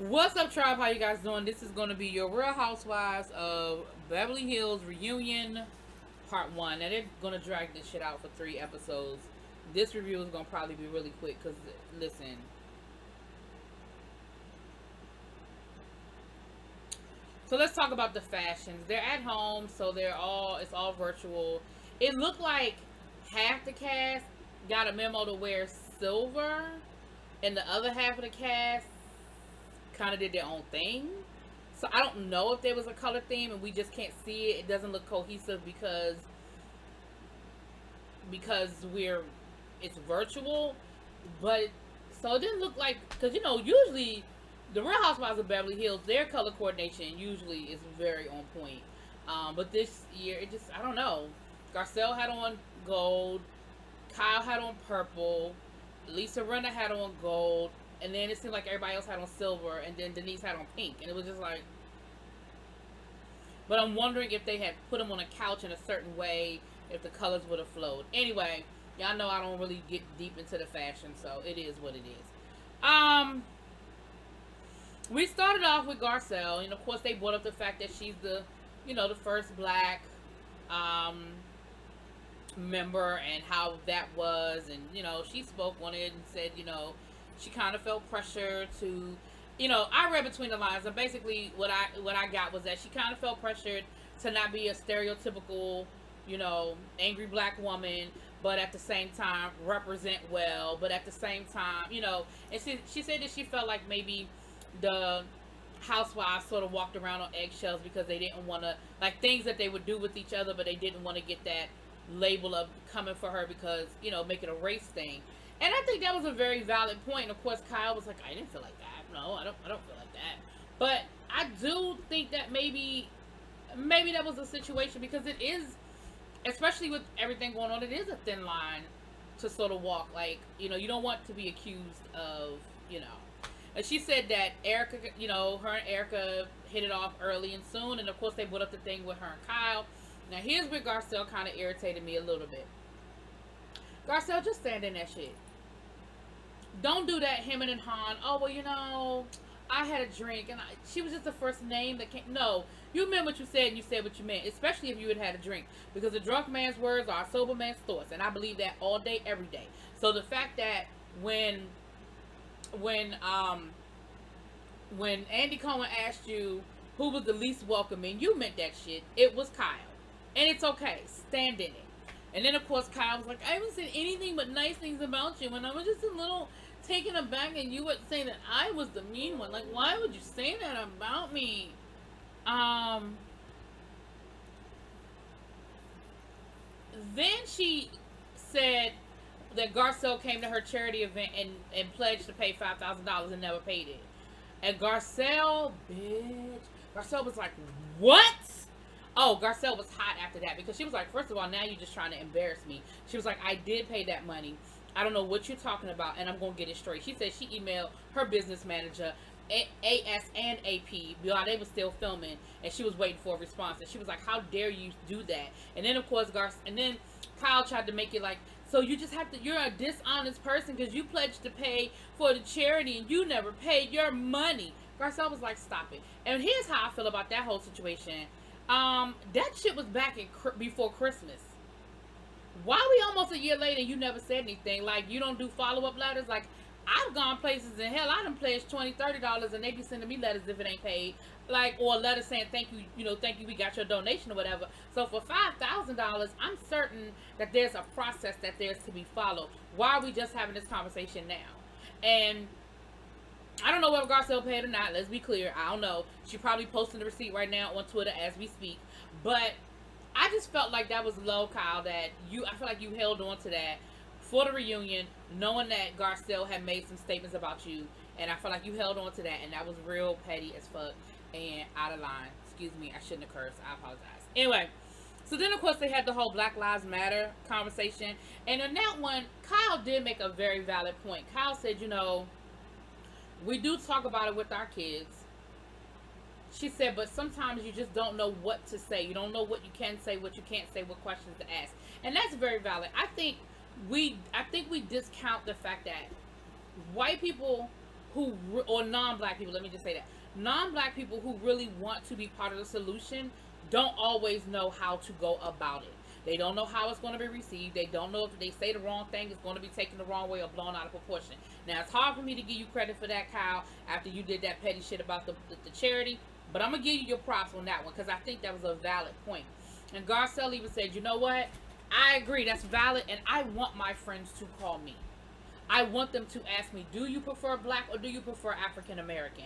What's up, tribe? How you guys doing? This is going to be your Real Housewives of Beverly Hills reunion part one. Now they're going to drag this shit out for 3 episodes. This review is going to probably be really quick because, listen. So let's talk about the fashions. They're at home, so it's all virtual. It looked like half the cast got a memo to wear silver, and the other half of the cast kind of did their own thing. So I don't know if there was a color theme and we just can't see it. It doesn't look cohesive because it's virtual. But so it didn't look like, because usually the Real Housewives of Beverly Hills, their color coordination usually is very on point. But this year it just, I don't know. Garcelle had on gold, Kyle had on purple, Lisa Rinna had on gold, and then it seemed like everybody else had on silver, and then Denise had on pink, and it was just like. But I'm wondering if they had put them on a couch in a certain way, if the colors would have flowed. Anyway, y'all know I don't really get deep into the fashion, so it is what it is. We started off with Garcelle, and of course they brought up the fact that she's the first black member, and how that was, and she spoke on it and said she kind of felt pressure to, I read between the lines, and basically what I got was that she kind of felt pressured to not be a stereotypical, angry black woman, but at the same time represent well, but at the same time, and she said that she felt like maybe the housewives sort of walked around on eggshells because they didn't want to, like, things that they would do with each other, but they didn't want to get that label of coming for her because, make it a race thing. And I think that was a very valid point. And of course, Kyle was like, I didn't feel like that. No, I don't feel like that. But I do think that maybe that was a situation, because it is, especially with everything going on, it is a thin line to sort of walk. Like, you don't want to be accused of, And she said that Erica, her and Erica hit it off early and soon. And of course, they put up the thing with her and Kyle. Now, here's where Garcelle kind of irritated me a little bit. Garcelle, just stand in that shit. Don't do that, him and Han. Oh, well, I had a drink, and she was just the first name that came. No, you meant what you said, and you said what you meant, especially if you had a drink. Because a drunk man's words are a sober man's thoughts, and I believe that all day, every day. So the fact that when Andy Cohen asked you who was the least welcoming, you meant that shit. It was Kyle. And it's okay. Stand in it. And then, of course, Kyle was like, I haven't said anything but nice things about you. And I was just a little taken aback, and you would say that I was the mean one. Like, why would you say that about me? Then she said that Garcelle came to her charity event and pledged to pay $5,000 and never paid it. And Garcelle was like, what? Oh, Garcelle was hot after that, because she was like, first of all, now you're just trying to embarrass me. She was like, I did pay that money. I don't know what you're talking about, and I'm going to get it straight. She said she emailed her business manager, AS and AP, while they were still filming, and she was waiting for a response. And she was like, how dare you do that? And then, of course, Kyle tried to make it like, so you just have to, you're a dishonest person because you pledged to pay for the charity and you never paid your money. Garcelle was like, stop it. And here's how I feel about that whole situation. That shit was back before Christmas. Why we almost a year later and you never said anything? Like, you don't do follow-up letters? Like, I've gone places in hell, I done pledged $20, $30 and they be sending me letters if it ain't paid. Like, or a letter saying, thank you, thank you, we got your donation or whatever. So for $5,000, I'm certain that there's a process that there's to be followed. Why are we just having this conversation now? And I don't know whether Garcelle paid or not. Let's be clear. I don't know. She probably posting the receipt right now on Twitter as we speak. But I just felt like that was low, Kyle. I feel like you held on to that for the reunion, knowing that Garcelle had made some statements about you. And I feel like you held on to that. And that was real petty as fuck and out of line. Excuse me. I shouldn't have cursed. I apologize. Anyway. So then, of course, they had the whole Black Lives Matter conversation. And in that one, Kyle did make a very valid point. Kyle said, we do talk about it with our kids. She said, but sometimes you just don't know what to say. You don't know what you can say, what you can't say, what questions to ask. And that's very valid. I think we discount the fact that white people or non-black people, let me just say that, non-black people who really want to be part of the solution don't always know how to go about it. They don't know how it's going to be received. They don't know if they say the wrong thing, it's going to be taken the wrong way or blown out of proportion. Now, it's hard for me to give you credit for that, Kyle, after you did that petty shit about the charity, but I'm going to give you your props on that one because I think that was a valid point. And Garcelle even said, you know what? I agree, that's valid, and I want my friends to call me. I want them to ask me, do you prefer black or do you prefer African American?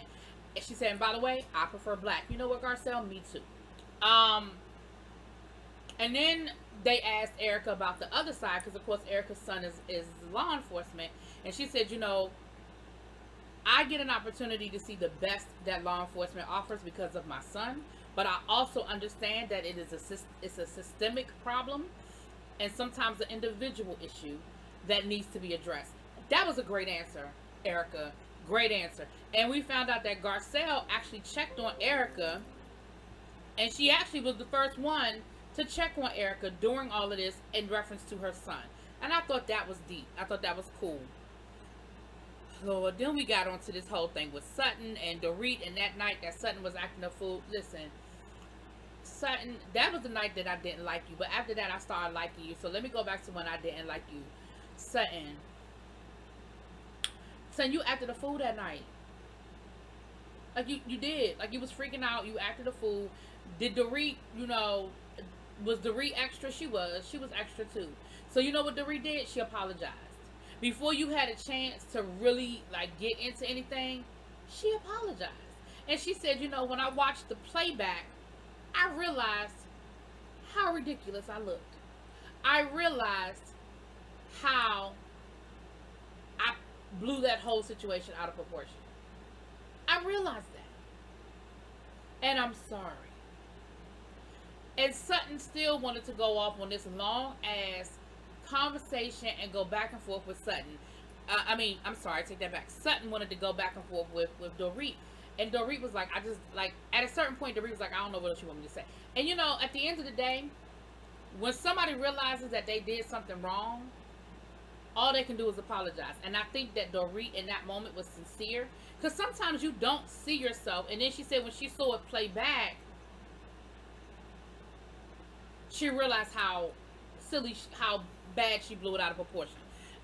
And she said, and by the way, I prefer black. You know what, Garcelle? Me too. And then they asked Erica about the other side, because of course Erica's son is law enforcement. And she said, you know, I get an opportunity to see the best that law enforcement offers because of my son. But I also understand that it's a systemic problem and sometimes an individual issue that needs to be addressed. That was a great answer, Erica. Great answer. And we found out that Garcelle actually checked on Erica, and she actually was the first one to check on Erica during all of this in reference to her son. And I thought that was deep. I thought that was cool. So then we got onto this whole thing with Sutton and Dorit, and that night that Sutton was acting a fool. Listen, Sutton, that was the night that I didn't like you, but after that I started liking you. So let me go back to when I didn't like you. Sutton, you acted a fool that night. Like you did. Like you was freaking out. You acted a fool. Did Dorit, you know, was Dorit extra? She was extra too. So you know what Dorit did? She apologized. Before you had a chance to really like get into anything, she apologized. And she said, you know, when I watched the playback, I realized how ridiculous I looked. I realized how I blew that whole situation out of proportion. I realized that. And I'm sorry. And Sutton still wanted to go off on this long ass conversation and go back and forth with Sutton. I'm sorry, take that back. Sutton wanted to go back and forth with Dorit. And Dorit was like, at a certain point, Dorit was like, I don't know what else you want me to say. And you know, at the end of the day, when somebody realizes that they did something wrong, all they can do is apologize. And I think that Dorit in that moment was sincere. Because sometimes you don't see yourself. And then she said when she saw it play back, she realized how silly, how bad she blew it out of proportion.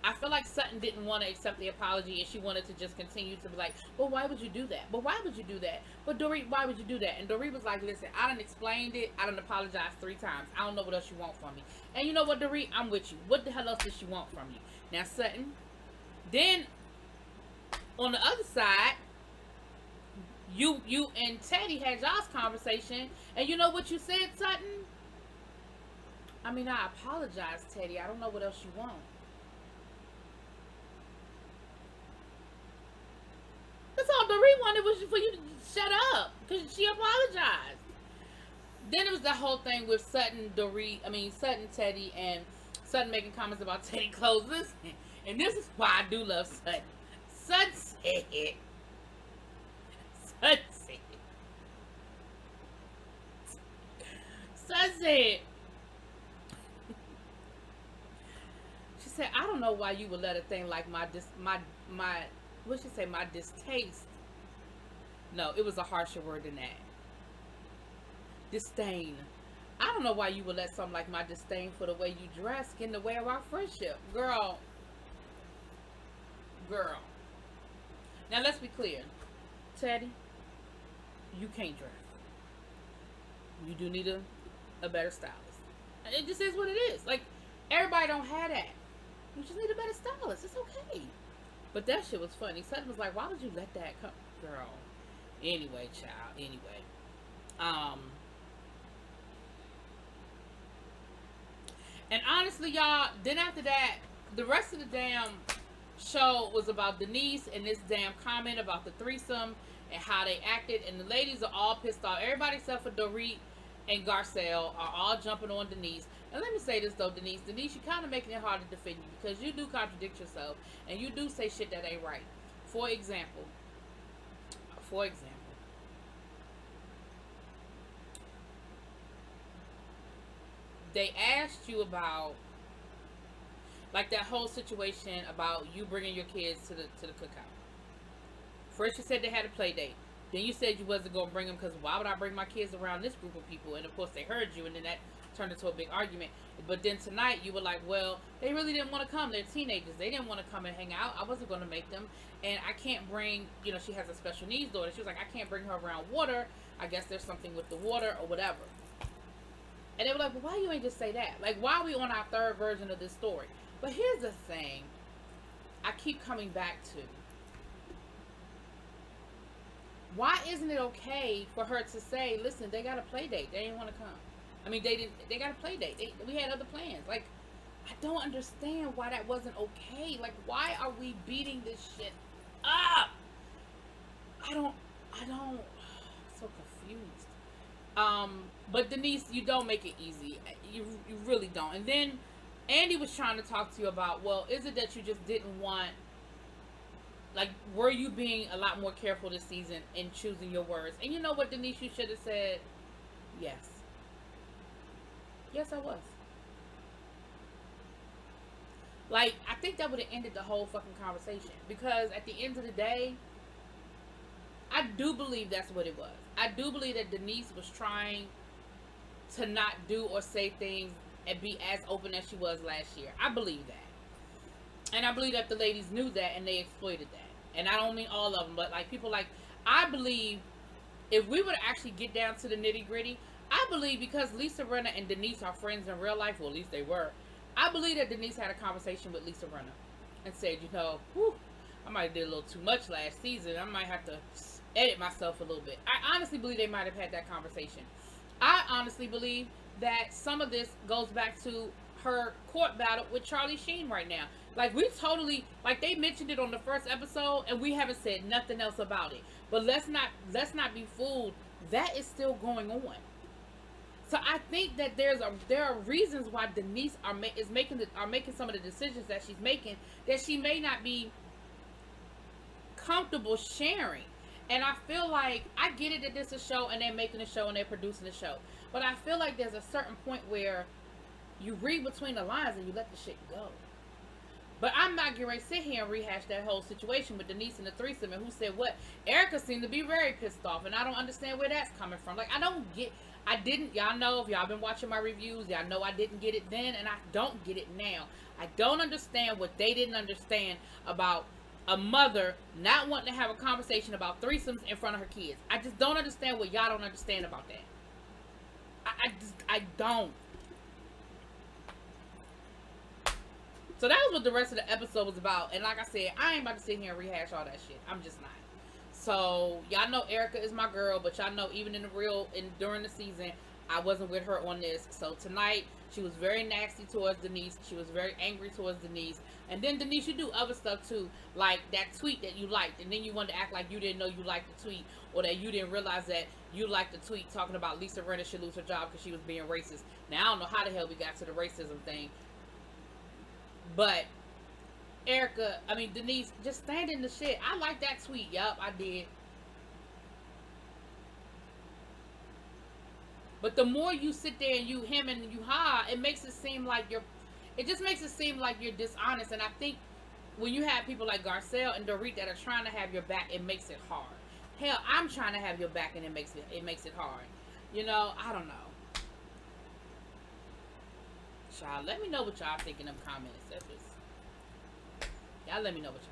I feel like Sutton didn't want to accept the apology, and she wanted to just continue to be like, well, why would you do that? But why would you do that? But Dorit, why would you do that? And Dorit was like, listen, I done explained it. I done apologized 3 times. I don't know what else you want from me. And you know what, Dorit? I'm with you. What the hell else does she want from you? Now, Sutton, then on the other side, you and Teddy had y'all's conversation, and you know what you said, Sutton? I mean, I apologize, Teddy. I don't know what else you want. That's all Dorit wanted was for you to shut up, because she apologized. Then it was the whole thing with Sutton, Sutton, Teddy, and Sutton making comments about Teddy clothes. Listen, and this is why I do love Sutton. Sutton said, she said, I don't know why you would let a thing like my distaste. No, it was a harsher word than that. Disdain. I don't know why you would let something like my disdain for the way you dress get in the way of our friendship. Girl. Now let's be clear. Teddy, you can't dress. You do need a better stylist. It just is what it is. Like, everybody don't have that. You just need a better stylist. It's okay. But that shit was funny. Sutton was like, why would you let that come? Girl. Anyway, child. Anyway. And honestly, y'all, then after that, the rest of the damn show was about Denise and this damn comment about the threesome and how they acted. And the ladies are all pissed off. Everybody except for Dorit and Garcelle are all jumping on Denise. And let me say this though, Denise, you're kind of making it hard to defend you because you do contradict yourself and you do say shit that ain't right. For example, they asked you about like that whole situation about you bringing your kids to the cookout. First you said they had a play date. Then you said you wasn't going to bring them because why would I bring my kids around this group of people? And of course they heard you, and then that turned into a big argument. But then tonight you were like, well, they really didn't want to come. They're teenagers. They didn't want to come and hang out. I wasn't going to make them. And I can't bring, she has a special needs daughter. She was like, I can't bring her around water. I guess there's something with the water or whatever. And they were like, well, why you ain't just say that? Like, why are we on our third version of this story? But here's the thing I keep coming back to. Why isn't it okay for her to say, listen, they got a play date. They didn't want to come. I mean, they got a play date. We had other plans. Like, I don't understand why that wasn't okay. Like, why are we beating this shit up? I'm so confused. But Denise, you don't make it easy. You really don't. And then Andy was trying to talk to you about, well, is it that you just didn't want, like, were you being a lot more careful this season in choosing your words? And you know what, Denise, you should have said, yes. Yes, I was. Like, I think that would have ended the whole fucking conversation. Because at the end of the day, I do believe that's what it was. I do believe that Denise was trying to not do or say things and be as open as she was last year. I believe that. And I believe that the ladies knew that and they exploited that. And I don't mean all of them, but like people like, I believe if we would actually get down to the nitty gritty, I believe because Lisa Rinna and Denise are friends in real life, well at least they were, I believe that Denise had a conversation with Lisa Rinna and said, whew, I might have did a little too much last season. I might have to edit myself a little bit. I honestly believe they might have had that conversation. I honestly believe that some of this goes back to her court battle with Charlie Sheen right now. Like, we totally, like, they mentioned it on the first episode, and we haven't said nothing else about it. But let's not be fooled. That is still going on. So I think that there are reasons why Denise are making some of the decisions that she's making that she may not be comfortable sharing. And I feel like, I get it that this is a show and they're making a show and they're producing a show. But I feel like there's a certain point where you read between the lines and you let the shit go. But I'm not getting ready to sit here and rehash that whole situation with Denise and the threesome and who said what. Erica seemed to be very pissed off and I don't understand where that's coming from. Like, y'all know, if y'all been watching my reviews, y'all know I didn't get it then and I don't get it now. I don't understand what they didn't understand about a mother not wanting to have a conversation about threesomes in front of her kids. I just don't understand what y'all don't understand about that. I don't. So that was what the rest of the episode was about. And like I said, I ain't about to sit here and rehash all that shit. I'm just not. So y'all know Erica is my girl, but y'all know even during the season, I wasn't with her on this. So tonight, she was very nasty towards Denise. She was very angry towards Denise. And then Denise, you do other stuff too, like that tweet that you liked, and then you wanted to act like you didn't know you liked the tweet, or that you didn't realize that you liked the tweet talking about Lisa Rinna should lose her job because she was being racist. Now I don't know how the hell we got to the racism thing, but Denise, just stand in the shit. I like that tweet. Yup, I did. But the more you sit there and you hem and you ha, it makes it seem like it just makes it seem like you're dishonest. And I think when you have people like Garcelle and Dorit that are trying to have your back, it makes it hard. Hell, I'm trying to have your back and it makes it hard. I don't know. Y'all, let me know what y'all think in them comments. Y'all let me know what y'all